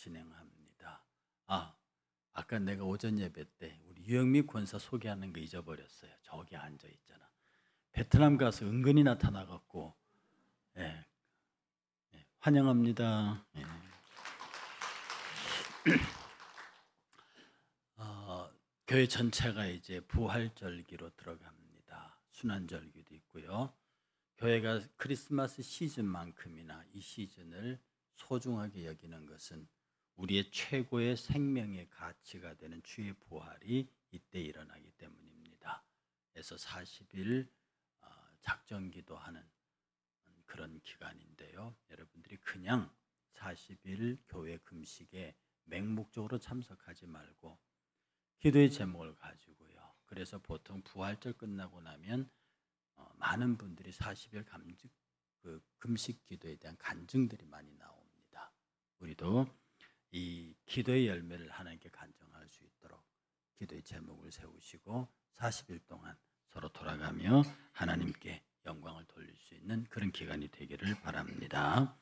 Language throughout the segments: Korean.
진행합니다. 아까 내가 오전 예배 때 우리 유영미 권사 소개하는 거 잊어버렸어요. 저기 앉아 있잖아. 베트남 가서 은근히 나타나갖고, 예, 환영합니다. 예. 교회 전체가 이제 부활절기로 들어갑니다. 순환절기도 있고요. 교회가 크리스마스 시즌만큼이나 이 시즌을 소중하게 여기는 것은 우리의 최고의 생명의 가치가 되는 주의 부활이 이때 일어나기 때문입니다. 그래서 40일 작정기도 하는 그런 기간인데요. 여러분들이 그냥 40일 교회 금식에 맹목적으로 참석하지 말고 기도의 제목을 가지고요. 그래서 보통 부활절 끝나고 나면 많은 분들이 40일 금식 기도에 대한 간증들이 많이 나옵니다. 우리도 이 기도의 열매를 하나님께 간증할 수 있도록 기도의 제목을 세우시고 40일 동안 서로 돌아가며 하나님께 영광을 돌릴 수 있는 그런 기간이 되기를 바랍니다.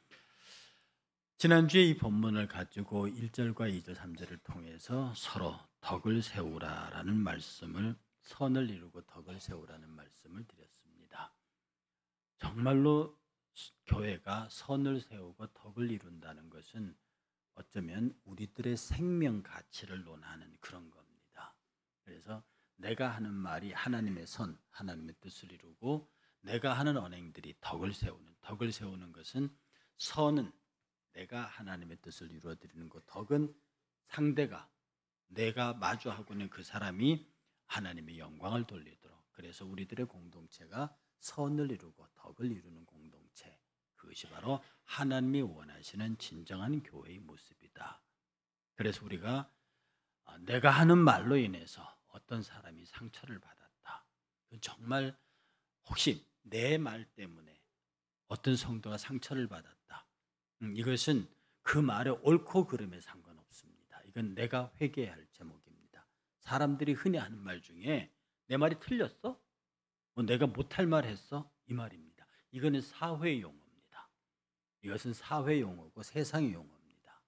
지난주에 이 본문을 가지고 1절과 2절, 3절을 통해서 서로 덕을 세우라라는 말씀을, 선을 이루고 덕을 세우라는 말씀을 드렸습니다. 정말로 교회가 선을 세우고 덕을 이룬다는 것은 어쩌면 우리들의 생명 가치를 논하는 그런 겁니다. 그래서 내가 하는 말이 하나님의 선, 하나님의 뜻을 이루고 내가 하는 언행들이 덕을 세우는 것은, 선은 내가 하나님의 뜻을 이루어드리는 것, 덕은 상대가, 내가 마주하고 있는 그 사람이 하나님의 영광을 돌리도록, 그래서 우리들의 공동체가 선을 이루고 덕을 이루는 공동체, 그것이 바로 하나님이 원하시는 진정한 교회의 모습이다. 그래서 우리가 내가 하는 말로 인해서 어떤 사람이 상처를 받았다, 정말 혹시 내 말 때문에 어떤 성도가 상처를 받았다, 이것은 그 말의 옳고 그름에 상관없습니다. 이건 내가 회개해야 할 제목입니다. 사람들이 흔히 하는 말 중에 내 말이 틀렸어? 내가 못할 말 했어? 이 말입니다. 이거는 사회 용어입니다. 이것은 사회 용어고 세상의 용어입니다.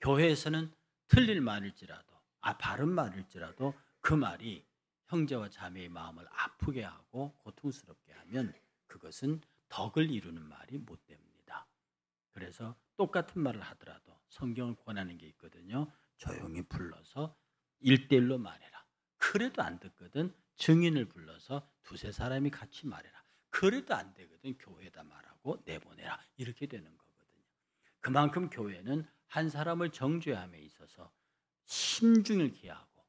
교회에서는 틀릴 말일지라도, 바른 말일지라도 그 말이 형제와 자매의 마음을 아프게 하고 고통스럽게 하면 그것은 덕을 이루는 말이 못 됩니다. 그래서 똑같은 말을 하더라도 성경을 권하는 게 있거든요. 조용히 불러서 1대1로 말해라. 그래도 안 듣거든 증인을 불러서 두세 사람이 같이 말해라. 그래도 안 되거든 교회에다 말하고 내보내라. 이렇게 되는 거거든요. 그만큼 교회는 한 사람을 정죄함에 있어서 심중을 기하고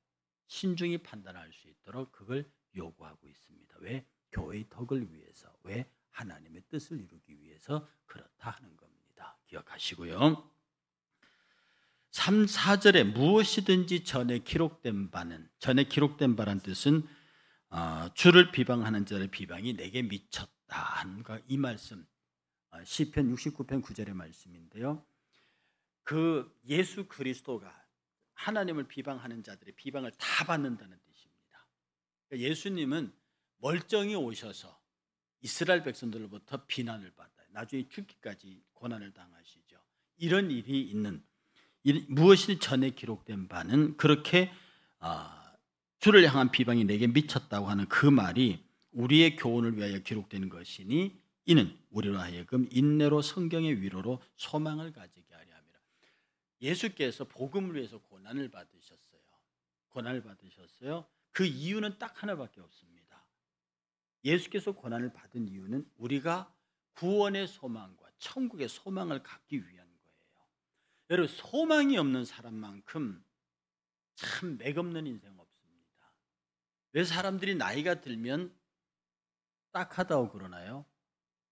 신중히 판단할 수 있도록 그걸 요구하고 있습니다. 왜? 교회의 덕을 위해서, 왜? 하나님의 뜻을 이루기 위해서 그렇다 하는 겁니다. 기억하시고요. 3, 4절에 무엇이든지 전에 기록된 바란 뜻은 주를 비방하는 자의 비방이 내게 미쳤다. 이 말씀, 시편 69편 9절의 말씀인데요. 그 예수 그리스도가 하나님을 비방하는 자들의 비방을 다 받는다는 뜻입니다. 그러니까 예수님은 멀쩡히 오셔서 이스라엘 백성들로부터 비난을 받아요. 나중에 죽기까지 고난을 당하시죠. 이런 일이 있는, 무엇이 전에 기록된 바는 그렇게 주를 향한 비방이 내게 미쳤다고 하는 그 말이 우리의 교훈을 위하여 기록된 것이니 이는 우리로 하여금 인내로 성경의 위로로 소망을 가지게 하려 함이라. 예수께서 복음을 위해서 고난을 받으셨어요. 그 이유는 딱 하나밖에 없습니다. 예수께서 고난을 받은 이유는 우리가 구원의 소망과 천국의 소망을 갖기 위한 거예요. 여러분, 소망이 없는 사람만큼 참 맥없는 인생 없습니다. 왜 사람들이 나이가 들면 딱하다고 그러나요?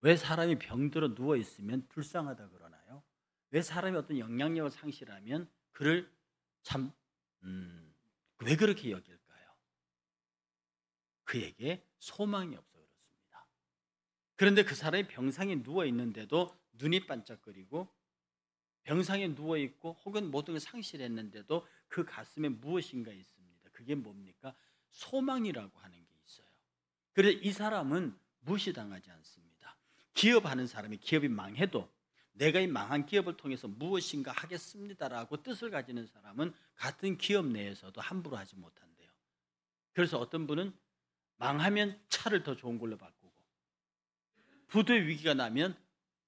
왜 사람이 병들어 누워있으면 불쌍하다 그러나요? 왜 사람이 어떤 영향력을 상실하면 그를 참 왜 그렇게 여길까요? 그에게 소망이 없어 그렇습니다. 그런데 그 사람이 병상에 누워있는데도 눈이 반짝거리고, 병상에 누워있고 혹은 모든 걸 상실했는데도 그 가슴에 무엇인가 있습니다. 그게 뭡니까? 소망이라고 하는 게 있어요. 그래서 이 사람은 무시당하지 않습니다. 기업하는 사람이 기업이 망해도 내가 이 망한 기업을 통해서 무엇인가 하겠습니다라고 뜻을 가지는 사람은 같은 기업 내에서도 함부로 하지 못한대요. 그래서 어떤 분은 망하면 차를 더 좋은 걸로 바꾸고, 부도의 위기가 나면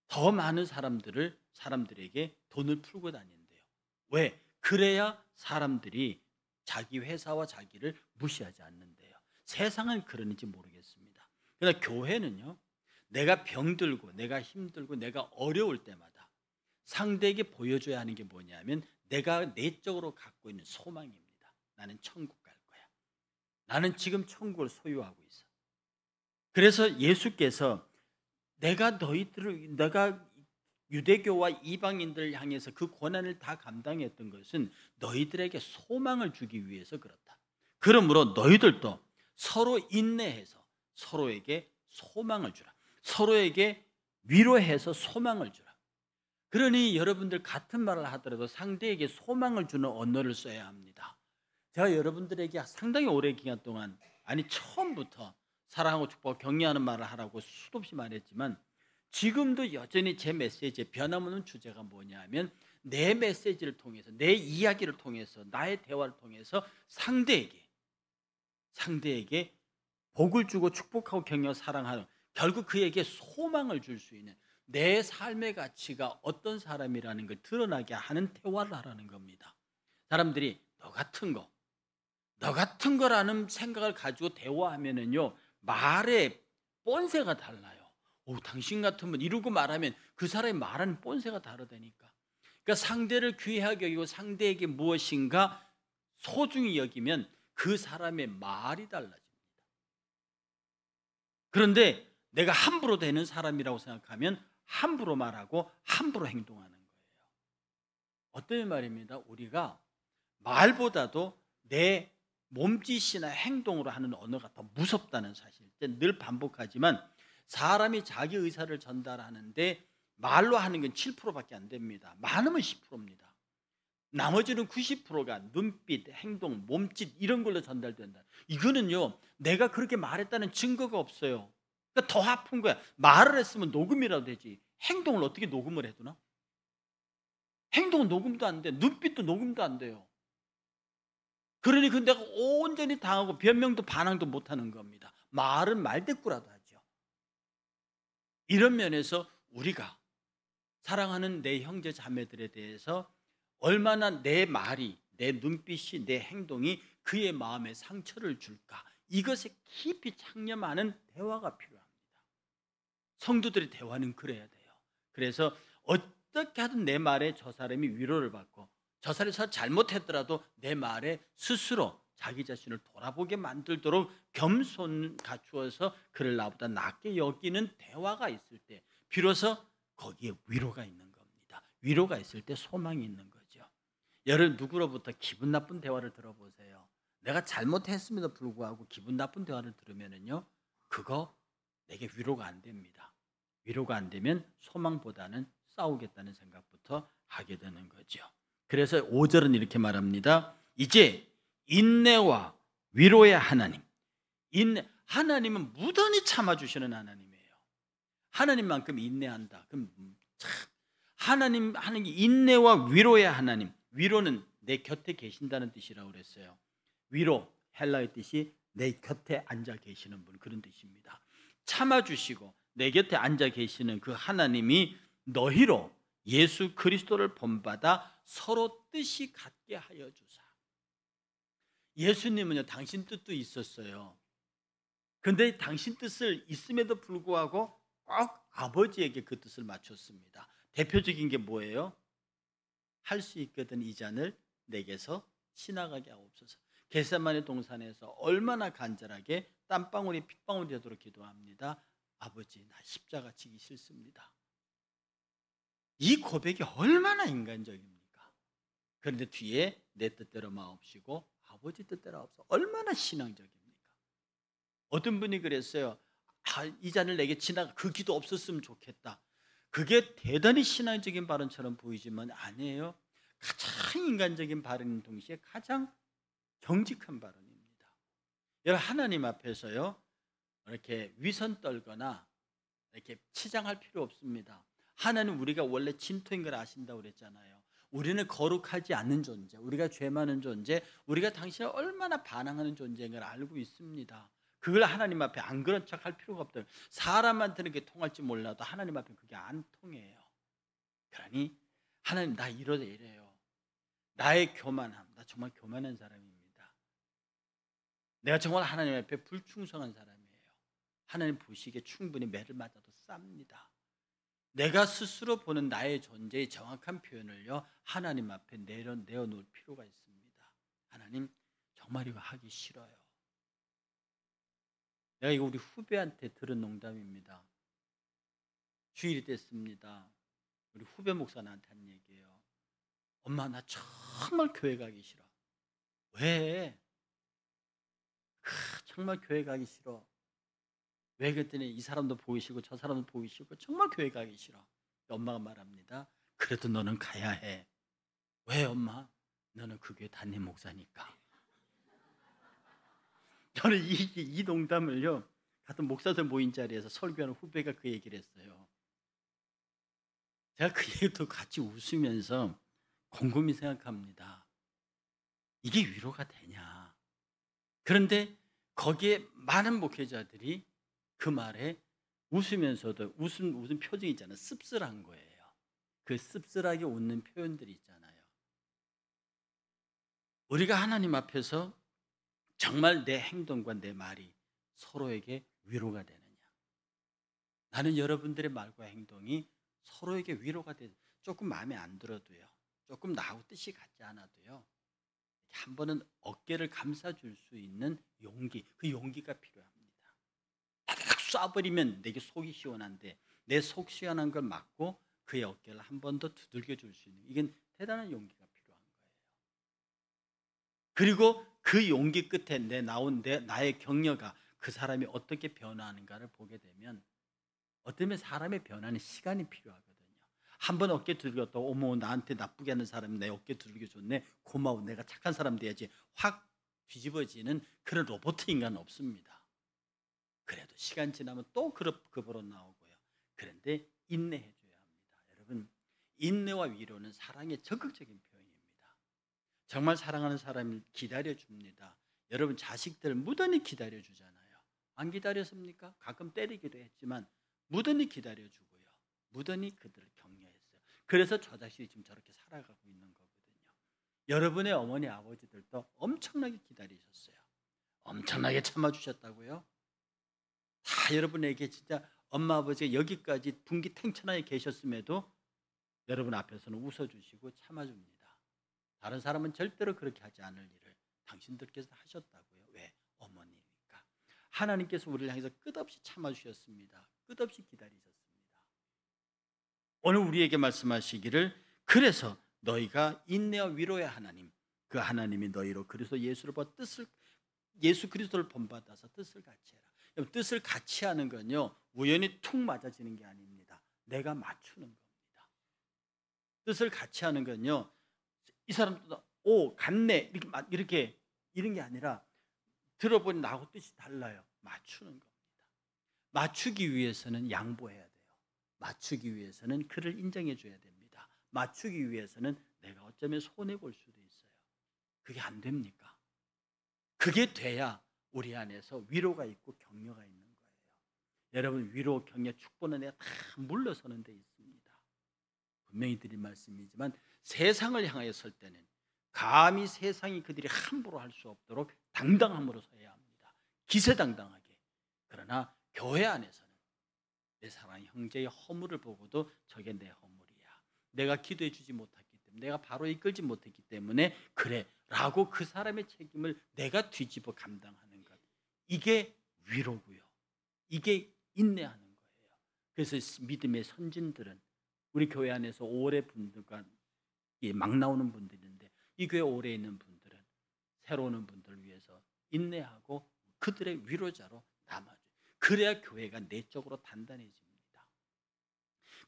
더 많은 사람들에게 돈을 풀고 다닌대요. 왜? 그래야 사람들이 자기 회사와 자기를 무시하지 않는데요. 세상은 그러는지 모르겠습니다. 그러나 교회는요, 내가 병들고 내가 힘들고 내가 어려울 때마다 상대에게 보여줘야 하는 게 뭐냐면 내가 내적으로 갖고 있는 소망입니다. 나는 천국 갈 거야. 나는 지금 천국을 소유하고 있어. 그래서 예수께서 내가 유대교와 이방인들을 향해서 그 고난을 다 감당했던 것은 너희들에게 소망을 주기 위해서 그렇다. 그러므로 너희들도 서로 인내해서 서로에게 소망을 주라. 서로에게 위로해서 소망을 주라. 그러니 여러분들 같은 말을 하더라도 상대에게 소망을 주는 언어를 써야 합니다. 제가 여러분들에게 상당히 오랜 기간 동안, 아니 처음부터 사랑하고 축복하고 격려하는 말을 하라고 수도 없이 말했지만 지금도 여전히 제 메시지의 변함없는 주제가 뭐냐면 내 메시지를 통해서, 내 이야기를 통해서, 나의 대화를 통해서 상대에게 복을 주고 축복하고 격려 사랑하는, 결국 그에게 소망을 줄 수 있는 내 삶의 가치가 어떤 사람이라는 걸 드러나게 하는 대화를 하라는 겁니다. 사람들이 너 같은 거라는 생각을 가지고 대화하면은요, 말의 본새가 달라요. 당신 같으면 이러고 말하면 그 사람이 말하는 본새가 다르다니까. 그러니까 상대를 귀하게 여기고 상대에게 무엇인가 소중히 여기면 그 사람의 말이 달라집니다. 그런데 내가 함부로 되는 사람이라고 생각하면 함부로 말하고 함부로 행동하는 거예요. 어떤 말입니다. 우리가 말보다도 내 몸짓이나 행동으로 하는 언어가 더 무섭다는 사실 늘 반복하지만, 사람이 자기 의사를 전달하는데 말로 하는 건 7%밖에 안 됩니다. 많으면 10%입니다. 나머지는 90%가 눈빛, 행동, 몸짓 이런 걸로 전달된다. 이거는요, 내가 그렇게 말했다는 증거가 없어요. 그러니까 더 아픈 거야. 말을 했으면 녹음이라도 되지. 행동을 어떻게 녹음을 해두나? 행동은 녹음도 안 돼. 눈빛도 녹음도 안 돼요. 그러니 그 내가 온전히 당하고 변명도 반항도 못하는 겁니다. 말은 말대꾸라도 하죠. 이런 면에서 우리가 사랑하는 내 형제 자매들에 대해서 얼마나 내 말이, 내 눈빛이, 내 행동이 그의 마음에 상처를 줄까, 이것에 깊이 창념하는 대화가 필요합니다. 성도들의 대화는 그래야 돼요. 그래서 어떻게 하든 내 말에 저 사람이 위로를 받고, 저 사람이 잘못했더라도 내 말에 스스로 자기 자신을 돌아보게 만들도록 겸손 갖추어서 그를 나보다 낫게 여기는 대화가 있을 때 비로소 거기에 위로가 있는 겁니다. 위로가 있을 때 소망이 있는 거죠. 여러분, 누구로부터 기분 나쁜 대화를 들어보세요. 내가 잘못했음에도 불구하고 기분 나쁜 대화를 들으면은요, 그거 내게 위로가 안 됩니다. 위로가 안 되면 소망보다는 싸우겠다는 생각부터 하게 되는 거죠. 그래서 5절은 이렇게 말합니다. 이제 인내와 위로의 하나님. 하나님은 무던히 참아주시는 하나님이에요. 하나님만큼 인내한다. 그럼 참, 하나님 하는 게 인내와 위로의 하나님. 위로는 내 곁에 계신다는 뜻이라고 그랬어요. 위로, 헬라의 뜻이 내 곁에 앉아 계시는 분, 그런 뜻입니다. 참아주시고 내 곁에 앉아 계시는 그 하나님이 너희로 예수 그리스도를 본받아 서로 뜻이 같게 하여 주사. 예수님은요, 당신 뜻도 있었어요. 그런데 당신 뜻을 있음에도 불구하고 꼭 아버지에게 그 뜻을 맞췄습니다. 대표적인 게 뭐예요? 할 수 있거든 이 잔을 내게서 지나가게 하옵소서. 겟세마네 동산에서 얼마나 간절하게 땀방울이 핏방울이 되도록 기도합니다. 아버지, 나 십자가 지기 싫습니다. 이 고백이 얼마나 인간적입니까? 그런데 뒤에 내 뜻대로 마옵시고 아버지 뜻대로 하옵소서. 얼마나 신앙적입니까? 어떤 분이 그랬어요. 이 잔을 내게 지나가, 그 기도 없었으면 좋겠다. 그게 대단히 신앙적인 발언처럼 보이지만 아니에요. 가장 인간적인 발언인 동시에 가장 정직한 발언입니다. 여러분, 하나님 앞에서요, 이렇게 위선 떨거나 이렇게 치장할 필요 없습니다. 하나님 우리가 원래 진토인 걸 아신다고 그랬잖아요. 우리는 거룩하지 않는 존재, 우리가 죄 많은 존재, 우리가 당신을 얼마나 반항하는 존재인 걸 알고 있습니다. 그걸 하나님 앞에 안 그런 척 할 필요가 없다. 사람한테는 그게 통할지 몰라도 하나님 앞에 그게 안 통해요. 그러니 하나님 나 이래요. 나의 교만함, 나 정말 교만한 사람입니다. 내가 정말 하나님 앞에 불충성한 사람이에요. 하나님 보시기에 충분히 매를 맞아도 쌉니다. 내가 스스로 보는 나의 존재의 정확한 표현을요 하나님 앞에 내어놓을 필요가 있습니다. 하나님 정말 이거 하기 싫어요. 내가 이거 우리 후배한테 들은 농담입니다. 주일이 됐습니다. 우리 후배 목사 나한테 한 얘기예요. 엄마 나 정말 교회 가기 싫어. 왜? 정말 교회 가기 싫어. 왜 그랬더니 이 사람도 보기 싫고 저 사람도 보기 싫고 정말 교회 가기 싫어. 엄마가 말합니다. 그래도 너는 가야 해. 왜 엄마? 너는 그 교회 담임 목사니까. 저는 이 농담을요 같은 목사들 모인 자리에서 설교하는 후배가 그 얘기를 했어요. 제가 그 얘기도 같이 웃으면서 곰곰이 생각합니다. 이게 위로가 되냐? 그런데 거기에 많은 목회자들이 그 말에 웃으면서도 웃음 표정이 있잖아요. 씁쓸한 거예요. 그 씁쓸하게 웃는 표현들이 있잖아요. 우리가 하나님 앞에서 정말 내 행동과 내 말이 서로에게 위로가 되느냐? 나는 여러분들의 말과 행동이 서로에게 위로가 되는, 조금 마음에 안 들어도요, 조금 나하고 뜻이 같지 않아도요, 한 번은 어깨를 감싸줄 수 있는 용기, 그 용기가 필요합니다. 딱 쏴버리면 내게 속이 시원한데 내 속 시원한 걸 막고 그의 어깨를 한 번 더 두들겨 줄 수 있는, 이건 대단한 용기가 필요한 거예요. 그리고 그 용기 끝에 나의 격려가 그 사람이 어떻게 변화하는가를 보게 되면, 어쩌면 사람의 변화는 시간이 필요하거든요. 한 번 어깨 두들겼다고 어머 나한테 나쁘게 하는 사람이 내 어깨 두들겨 줬네, 고마워, 내가 착한 사람 돼야지, 확 뒤집어지는 그런 로봇 인간은 없습니다. 그래도 시간 지나면 또 그버릇 나오고요. 그런데 인내해 줘야 합니다. 여러분, 인내와 위로는 사랑의 적극적인 표현입니다. 정말 사랑하는 사람을 기다려 줍니다. 여러분, 자식들 무던히 기다려 주잖아요. 안 기다렸습니까? 가끔 때리기도 했지만 무던히 기다려 주고요, 무던히 그들을 격려했어요. 그래서 저 자식이 지금 저렇게 살아가고 있는 거거든요. 여러분의 어머니 아버지들도 엄청나게 기다리셨어요. 엄청나게 참아주셨다고요. 다 여러분에게 진짜 엄마 아버지가 여기까지 분기탱천하게 계셨음에도 여러분 앞에서는 웃어주시고 참아줍니다. 다른 사람은 절대로 그렇게 하지 않을 일을 당신들께서 하셨다고요. 왜? 어머니니까. 하나님께서 우리를 향해서 끝없이 참아주셨습니다. 끝없이 기다리셨습니다. 오늘 우리에게 말씀하시기를, 그래서 너희가 인내와 위로의 하나님, 그 하나님이 너희로 그리스도 예수를 봐 예수 그리스도를 본받아서 뜻을 같이 해라. 뜻을 같이 하는 건요 우연히 툭 맞아지는 게 아닙니다. 내가 맞추는 겁니다. 뜻을 같이 하는 건요, 이 사람도 오 같네 이렇게 이런 게 아니라 들어보니 나하고 뜻이 달라요. 맞추는 겁니다. 맞추기 위해서는 양보해야 돼요. 맞추기 위해서는 그를 인정해 줘야 됩니다. 맞추기 위해서는 내가 어쩌면 손해 볼 수도 있어요. 그게 안 됩니까? 그게 돼야 우리 안에서 위로가 있고 격려가 있는 거예요. 여러분, 위로, 격려, 축복은 내가 다 물러서는 데 있습니다. 분명히 드린 말씀이지만 세상을 향하여 설 때는 감히 세상이 그들이 함부로 할 수 없도록 당당함으로 서야 합니다. 기세당당하게. 그러나 교회 안에서는 내 사랑하는 형제의 허물을 보고도 저게 내 허물이야, 내가 기도해 주지 못했기 때문에, 내가 바로 이끌지 못했기 때문에 그래 라고 그 사람의 책임을 내가 뒤집어 감당하는 것, 이게 위로고요. 이게 인내하는 거예요. 그래서 믿음의 선진들은, 우리 교회 안에서 오래 분들과 막 나오는 분들인데, 이 교회 오래 있는 분들은 새로 오는 분들을 위해서 인내하고 그들의 위로자로 남아줘요. 그래야 교회가 내적으로 단단해집니다.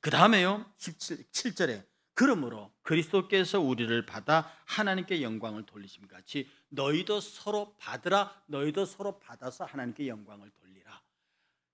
그 다음에요 17절에 그러므로 그리스도께서 우리를 받아 하나님께 영광을 돌리심 같이 너희도 서로 받으라. 너희도 서로 받아서 하나님께 영광을 돌리라.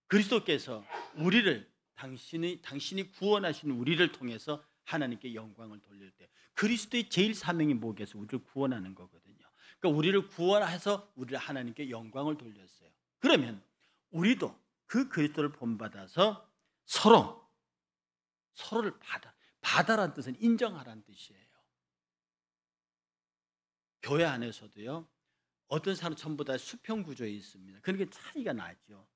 그리스도께서 우리를 당신이 구원하신 우리를 통해서 하나님께 영광을 돌릴 때, 그리스도의 제일 사명이 뭐겠어? 우리를 구원하는 거거든요. 그러니까 우리를 구원해서 우리를 하나님께 영광을 돌렸어요. 그러면 우리도 그 그리스도를 본받아서 서로를 받아라는 뜻은 인정하라는 뜻이에요. 교회 안에서도요, 어떤 사람 전부 다 수평 구조에 있습니다. 그러니까 차이가 나죠.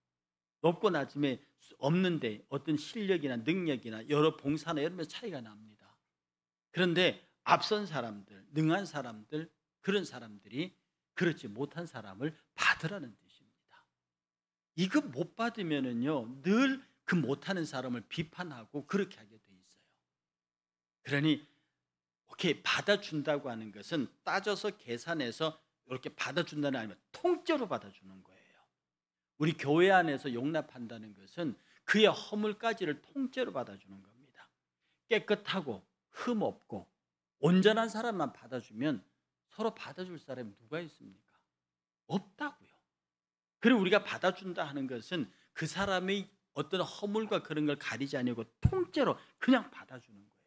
높고 낮음에 없는데 어떤 실력이나 능력이나 여러 봉사나 이런 데 차이가 납니다. 그런데 앞선 사람들, 능한 사람들, 그런 사람들이 그렇지 못한 사람을 받으라는 뜻입니다. 이거 못 받으면은요, 늘 그 못하는 사람을 비판하고 그렇게 하게 돼 있어요. 그러니 오케이, 받아준다고 하는 것은 따져서 계산해서 이렇게 받아준다는 아니면 통째로 받아주는 거예요. 우리 교회 안에서 용납한다는 것은 그의 허물까지를 통째로 받아주는 겁니다. 깨끗하고 흠 없고 온전한 사람만 받아주면 서로 받아줄 사람이 누가 있습니까? 없다고요. 그리고 우리가 받아준다 하는 것은 그 사람의 어떤 허물과 그런 걸 가리지 아니고 통째로 그냥 받아주는 거예요.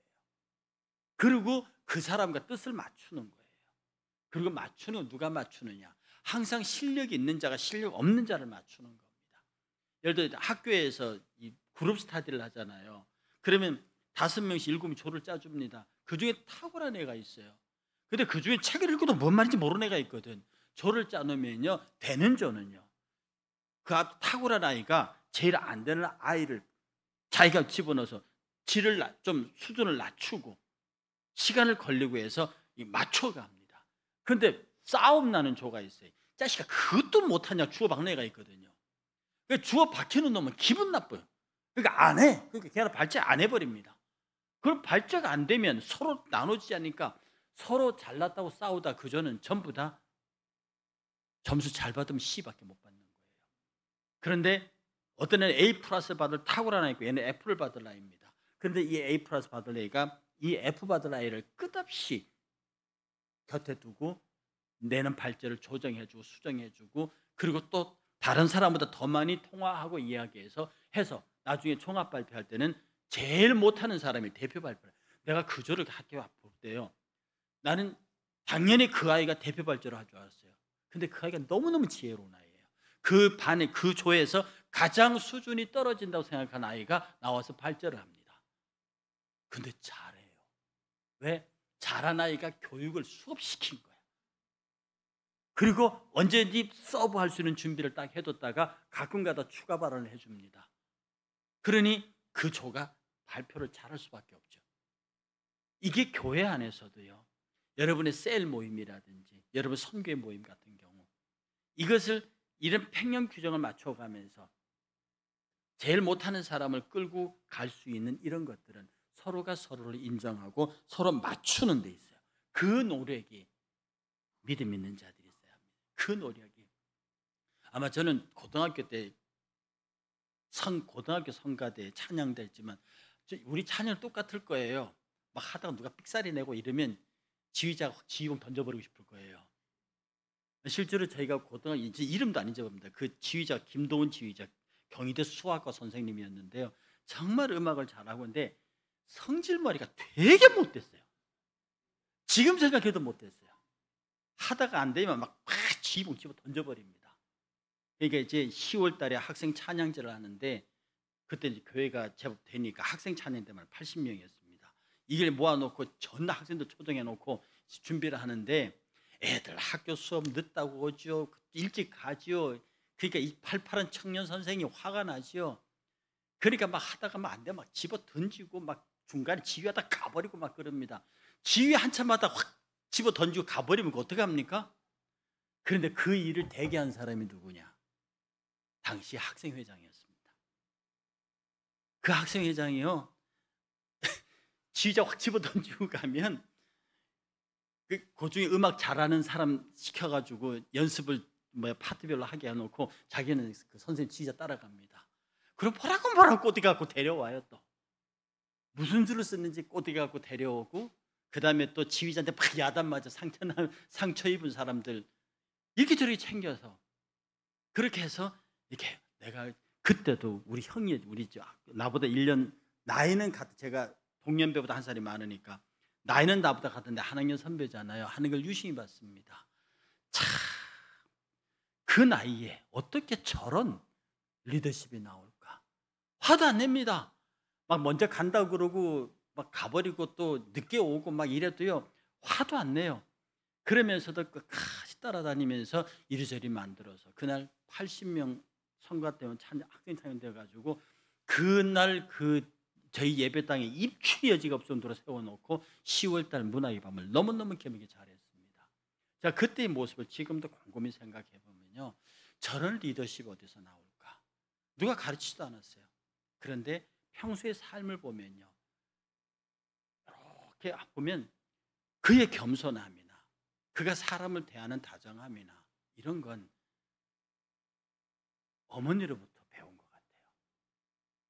그리고 그 사람과 뜻을 맞추는 거예요. 그리고 맞추는 건 누가 맞추느냐? 항상 실력이 있는 자가 실력 없는 자를 맞추는 겁니다. 예를 들어 학교에서 이 그룹 스터디를 하잖아요. 그러면 5명씩 7명이 조를 짜줍니다. 그중에 탁월한 애가 있어요. 근데 그중에 책을 읽어도 뭔 말인지 모르는 애가 있거든. 조를 짜놓으면요, 되는 조는요, 그 탁월한 아이가 제일 안 되는 아이를 자기가 집어넣어서 좀 수준을 낮추고 시간을 걸리고 해서 맞춰갑니다. 그런데 싸움 나는 조가 있어요. 자식아, 그것도 못하냐 주워 박는 애가 있거든요. 주워 박히는 놈은 기분 나빠요. 그러니까 안 해. 그러니까 걔가 발작 안 해버립니다. 그럼 발작 안 되면 서로 나눠지지 않으니까 서로 잘났다고 싸우다 그저는 전부 다 점수 잘 받으면 C밖에 못 받는 거예요. 그런데 어떤 애는 A 플러스 받을 탁월한 아이 있고 얘는 F를 받을 아이입니다. 그런데 이 A 플러스 받을 아이가 이 F 받을 아이를 끝없이 곁에 두고 내는 발제를 조정해주고 수정해주고, 그리고 또 다른 사람보다 더 많이 통화하고 이야기해서 나중에 종합 발표할 때는 제일 못하는 사람이 대표 발표를. 내가 그 조를 학교 앞에 볼 때요, 나는 당연히 그 아이가 대표 발제를 할 줄 알았어요. 근데 그 아이가 너무너무 지혜로운 아이예요. 그 반에 그 조에서 가장 수준이 떨어진다고 생각한 아이가 나와서 발제를 합니다. 근데 잘해요. 왜? 잘한 아이가 교육을 수업시킨 거야. 그리고 언제든지 서브할 수 있는 준비를 딱 해뒀다가 가끔가다 추가 발언을 해줍니다. 그러니 그 조가 발표를 잘할 수밖에 없죠. 이게 교회 안에서도요, 여러분의 셀 모임이라든지 여러분 선교회 모임 같은 경우, 이것을 이런 평형 규정을 맞춰가면서 제일 못하는 사람을 끌고 갈 수 있는 이런 것들은 서로가 서로를 인정하고 서로 맞추는 데 있어요. 그 노력이 믿음 있는 자들이 있어야 합니다. 그 노력이. 아마 저는 고등학교 때 고등학교 성가대 찬양대 했지만 우리 찬양 똑같을 거예요. 막 하다가 누가 삑사리 내고 이러면 지휘자가 지휘봉 던져버리고 싶을 거예요. 실제로 저희가 고등학교 이제 이름도 안 잊어봅니다. 그 지휘자 김도훈 지휘자, 경희대 수학과 선생님이었는데요, 정말 음악을 잘하고, 근데 성질머리가 되게 못됐어요. 지금 생각해도 못됐어요. 하다가 안 되면 막 지휘봉 집어 던져버립니다. 그러니까 이제 10월 달에 학생 찬양제를 하는데, 그때 이제 교회가 제법 되니까 학생 찬양대만 80명이었습니다. 이걸 모아놓고 전 학생들 초청해놓고 준비를 하는데, 애들 학교 수업 늦다고 오죠. 일찍 가지요. 그러니까 이 팔팔한 청년 선생이 화가 나지요. 그러니까 막 하다가 막 안 돼, 막 집어 던지고 막 중간에 지휘하다 가버리고 막 그럽니다. 지휘 한참 하다 확 집어 던지고 가버리면 어떻게 합니까? 그런데 그 일을 대개 한 사람이 누구냐? 당시 학생회장이었습니다. 그 학생회장이요, 지휘자 확 집어 던지고 가면 그 중에 음악 잘하는 사람 시켜가지고 연습을 파트별로 하게 해놓고 자기는 그 선생님 지휘자 따라갑니다. 그럼 뭐라고 꼬디 갖고 데려와요. 또 무슨 줄을 썼는지 꼬디 갖고 데려오고, 그 다음에 또 지휘자한테 막 야단 맞아 상처 입은 사람들 이렇게 저렇게 챙겨서, 그렇게 해서 이렇게 내가 그때도 우리 형이 나보다 1년 나이는 제가 동년배보다 한 살이 많으니까 나이는 나보다 같은데 한 학년 선배잖아요. 하는 걸 유심히 봤습니다. 참, 그 나이에 어떻게 저런 리더십이 나올까? 화도 안 냅니다. 막 먼저 간다고 그러고 막 가버리고 또 늦게 오고 막 이래도요, 화도 안 내요. 그러면서도 끝까지 따라다니면서 이리저리 만들어서 그날 80명 성가 때문에 학생 참여돼가지고 그날 저희 예배당에 입출이 여지가 없을 정도로 세워놓고 10월달 문화의 밤을 너무너무 재미있게 잘했습니다. 자, 그때의 모습을 지금도 곰곰이 생각해 보면요, 저런 리더십 어디서 나올까? 누가 가르치지도 않았어요. 그런데 평소의 삶을 보면요, 이렇게 보면 그의 겸손함이나 그가 사람을 대하는 다정함이나 이런 건 어머니로부터 배운 것 같아요.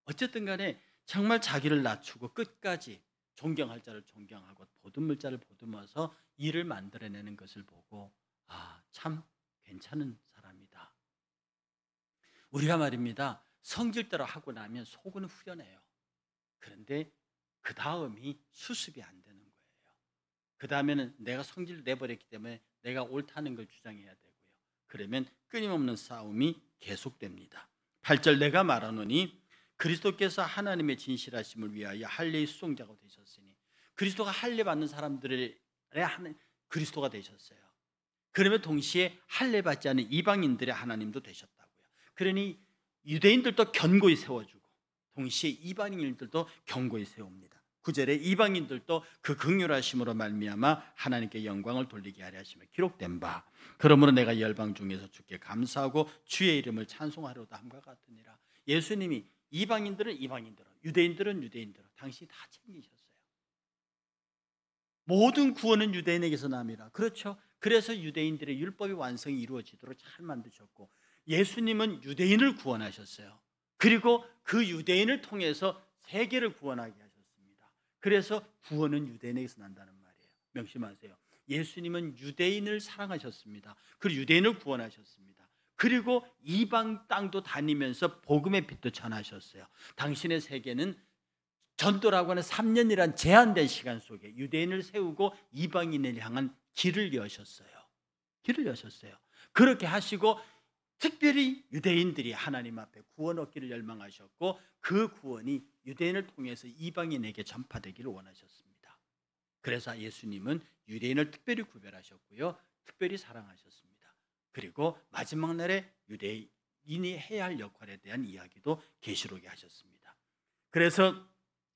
어쨌든 간에 정말 자기를 낮추고 끝까지 존경할 자를 존경하고 보듬을 자를 보듬어서 일을 만들어내는 것을 보고, 아, 참 괜찮은 사람이다. 우리가 말입니다, 성질대로 하고 나면 속은 후련해요. 그런데 그 다음이 수습이 안 되는 거예요. 그 다음에는 내가 성질을 내버렸기 때문에 내가 옳다는 걸 주장해야 되고요. 그러면 끊임없는 싸움이 계속됩니다. 8절, 내가 말하노니 그리스도께서 하나님의 진실하심을 위하여 할례의 수종자가 되셨으니, 그리스도가 할례 받는 사람들의 그리스도가 되셨어요. 그러면 동시에 할례 받지 않은 이방인들의 하나님도 되셨다고요. 그러니 유대인들도 견고히 세워주고 동시에 이방인들도 견고히 세웁니다. 9절에 이방인들도 그 긍휼하심으로 말미암아 하나님께 영광을 돌리게 하려 하시며 기록된 바, 그러므로 내가 열방 중에서 주께 감사하고 주의 이름을 찬송하려다 함과 같으니라. 예수님이 이방인들은 이방인대로, 유대인들은 유대인대로 당신이 다 챙기셨어요. 모든 구원은 유대인에게서 남이라. 그렇죠. 그래서 유대인들의 율법의 완성이 이루어지도록 잘 만드셨고, 예수님은 유대인을 구원하셨어요. 그리고 그 유대인을 통해서 세계를 구원하게 하셨습니다. 그래서 구원은 유대인에게서 난다는 말이에요. 명심하세요. 예수님은 유대인을 사랑하셨습니다. 그리고 유대인을 구원하셨습니다. 그리고 이방 땅도 다니면서 복음의 빛도 전하셨어요. 당신의 세계는 전도라고 하는 3년이란 제한된 시간 속에 유대인을 세우고 이방인을 향한 길을 여셨어요. 길을 여셨어요. 그렇게 하시고 특별히 유대인들이 하나님 앞에 구원 얻기를 열망하셨고, 그 구원이 유대인을 통해서 이방인에게 전파되기를 원하셨습니다. 그래서 예수님은 유대인을 특별히 구별하셨고요, 특별히 사랑하셨습니다. 그리고 마지막 날에 유대인이 해야 할 역할에 대한 이야기도 계시록에 하셨습니다. 그래서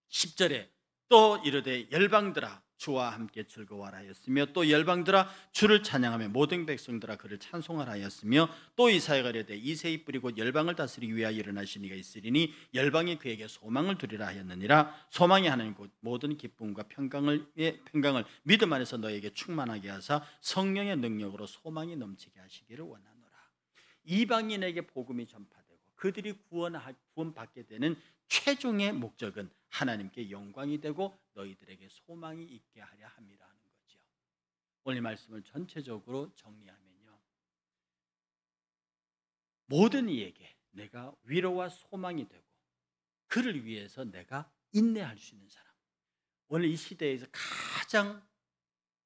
10절에 또 이르되 열방들아 주와 함께 즐거워하라 하였으며, 또 열방들아 주를 찬양하며 모든 백성들아 그를 찬송하라 하였으며, 또 이사야가 이르되 이새의 뿌리고 열방을 다스리기 위하여 일어나신 이가 있으리니 열방이 그에게 소망을 두리라 하였느니라. 소망이 하나님 곧 모든 기쁨과 평강을 믿음 안에서 너에게 충만하게 하사 성령의 능력으로 소망이 넘치게 하시기를 원하노라. 이방인에게 복음이 전파되고 그들이 구원받게 되는 최종의 목적은 하나님께 영광이 되고 너희들에게 소망이 있게 하려 함이라는 거죠. 오늘 말씀을 전체적으로 정리하면요, 모든 이에게 내가 위로와 소망이 되고 그를 위해서 내가 인내할 수 있는 사람. 오늘 이 시대에서 가장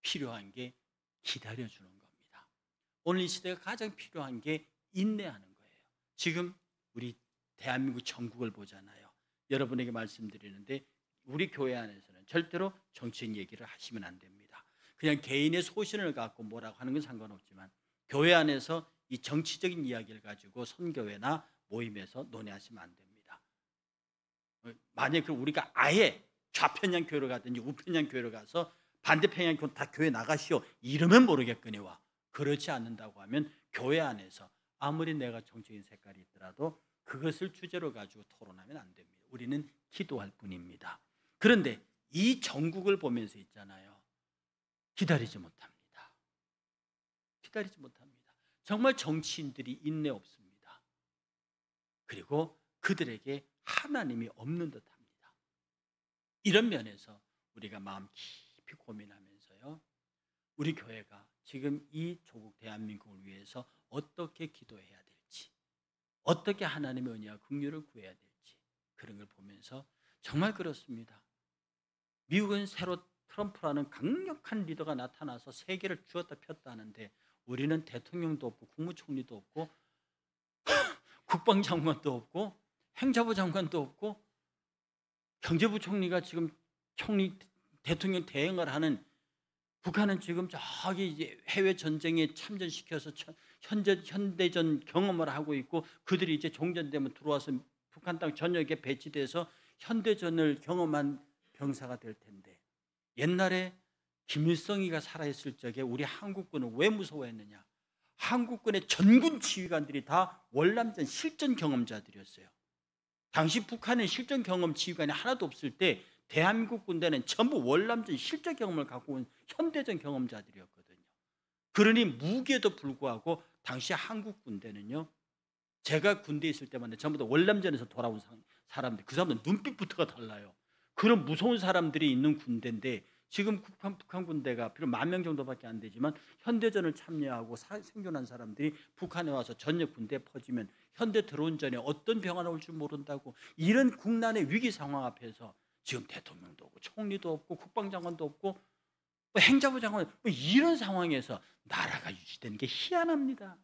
필요한 게 기다려주는 겁니다. 오늘 이 시대가 가장 필요한 게 인내하는 거예요. 지금 우리 대한민국 전국을 보잖아요. 여러분에게 말씀드리는데 우리 교회 안에서는 절대로 정치적 얘기를 하시면 안 됩니다. 그냥 개인의 소신을 갖고 뭐라고 하는 건 상관없지만 교회 안에서 이 정치적인 이야기를 가지고 선교회나 모임에서 논의하시면 안 됩니다. 만약에 우리가 아예 좌편향 교회로 가든지 우편향 교회로 가서 반대편향 교회 다 교회 나가시오 이러면 모르겠거니와, 그렇지 않는다고 하면 교회 안에서 아무리 내가 정치적인 색깔이 있더라도 그것을 주제로 가지고 토론하면 안 됩니다. 우리는 기도할 뿐입니다. 그런데 이 전국을 보면서 있잖아요, 기다리지 못합니다. 기다리지 못합니다. 정말 정치인들이 인내 없습니다. 그리고 그들에게 하나님이 없는 듯합니다. 이런 면에서 우리가 마음 깊이 고민하면서요, 우리 교회가 지금 이 조국 대한민국을 위해서 어떻게 기도해야 될지, 어떻게 하나님의 은혜와 긍휼을 구해야 될지 그런 걸 보면서 정말 그렇습니다. 미국은 새로 트럼프라는 강력한 리더가 나타나서 세계를 쥐었다 폈다 하는데 우리는 대통령도 없고 국무총리도 없고 국방장관도 없고 행자부 장관도 없고 경제부총리가 지금 대통령 대행을 하는 북한은 지금 저기 이제 해외 전쟁에 참전시켜서 현대전 경험을 하고 있고 그들이 이제 종전되면 들어와서 북한 땅 전역에 배치돼서 현대전을 경험한 병사가 될 텐데 옛날에 김일성이가 살아있을 적에 우리 한국군은 왜 무서워했느냐? 한국군의 전군 지휘관들이 다 월남전 실전 경험자들이었어요. 당시 북한은 실전 경험 지휘관이 하나도 없을 때 대한민국 군대는 전부 월남전 실전 경험을 갖고 온 현대전 경험자들이었거든요. 그러니 무기에도 불구하고 당시 한국 군대는요, 제가 군대에 있을 때마다 전부 다 월남전에서 돌아온 사람들, 그 사람들은 눈빛부터가 달라요. 그런 무서운 사람들이 있는 군대인데 지금 북한 군대가 비록 10,000명 정도밖에 안 되지만 현대전을 참여하고 생존한 사람들이 북한에 와서 전역 군대에 퍼지면 현대 들어온 전에 어떤 병가 나올 줄 모른다고 이런 국난의 위기 상황 앞에서 지금 대통령도 없고 총리도 없고 국방장관도 없고 뭐 행자부 장관 뭐 이런 상황에서 나라가 유지되는 게 희한합니다.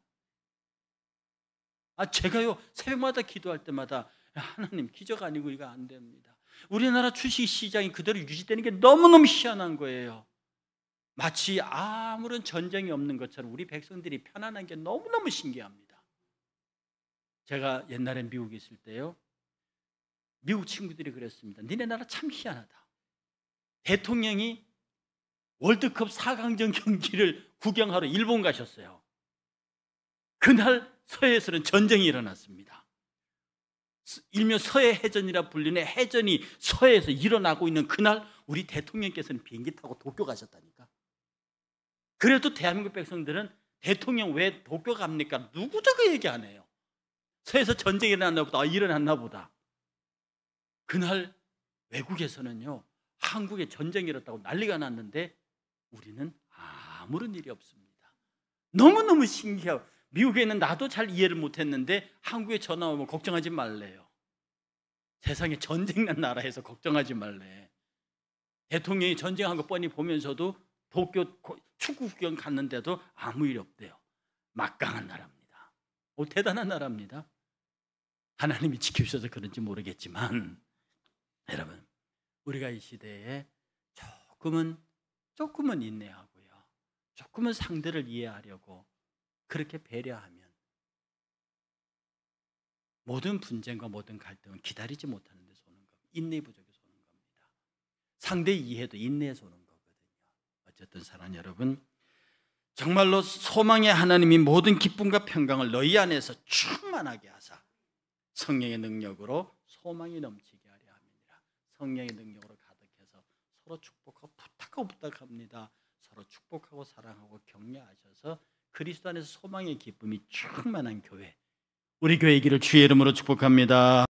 제가요 새벽마다 기도할 때마다 하나님 기적 아니고 이거 안 됩니다. 우리나라 주식시장이 그대로 유지되는 게 너무너무 희한한 거예요. 마치 아무런 전쟁이 없는 것처럼 우리 백성들이 편안한 게 너무너무 신기합니다. 제가 옛날에 미국에 있을 때요 미국 친구들이 그랬습니다. 니네 나라 참 희한하다. 대통령이 월드컵 4강전 경기를 구경하러 일본 가셨어요. 그날 서해에서는 전쟁이 일어났습니다. 일명 서해해전이라 불리는 해전이 서해에서 일어나고 있는 그날 우리 대통령께서는 비행기 타고 도쿄 가셨다니까. 그래도 대한민국 백성들은 대통령 왜 도쿄 갑니까? 누구도 얘기 안 해요. 서해에서 전쟁이 일어났나 보다. 일어났나 보다. 그날 외국에서는요 한국에 전쟁이 일어났다고 난리가 났는데 우리는 아무런 일이 없습니다. 너무너무 신기해요. 미국에는 나도 잘 이해를 못했는데 한국에 전화 오면 걱정하지 말래요. 세상에 전쟁 난 나라에서 걱정하지 말래. 대통령이 전쟁한 거 뻔히 보면서도 도쿄 축구 구경 갔는데도 아무 일이 없대요. 막강한 나라입니다. 대단한 나라입니다. 하나님이 지켜주셔서 그런지 모르겠지만 여러분 우리가 이 시대에 조금은 인내하고요 조금은 상대를 이해하려고 그렇게 배려하면 모든 분쟁과 모든 갈등은 기다리지 못하는 데서 오는 겁니다. 인내 부족에서 오는 겁니다. 상대 이해도 인내에서 오는 거거든요. 어쨌든 사랑하는 여러분 정말로 소망의 하나님이 모든 기쁨과 평강을 너희 안에서 충만하게 하사 성령의 능력으로 소망이 넘치게 하려 합니다. 성령의 능력으로 가득해서 서로 축복하고 부탁합니다. 서로 축복하고 사랑하고 격려하셔서 그리스도 안에서 소망의 기쁨이 충만한 교회 우리 교회 이기를 주의 이름으로 축복합니다.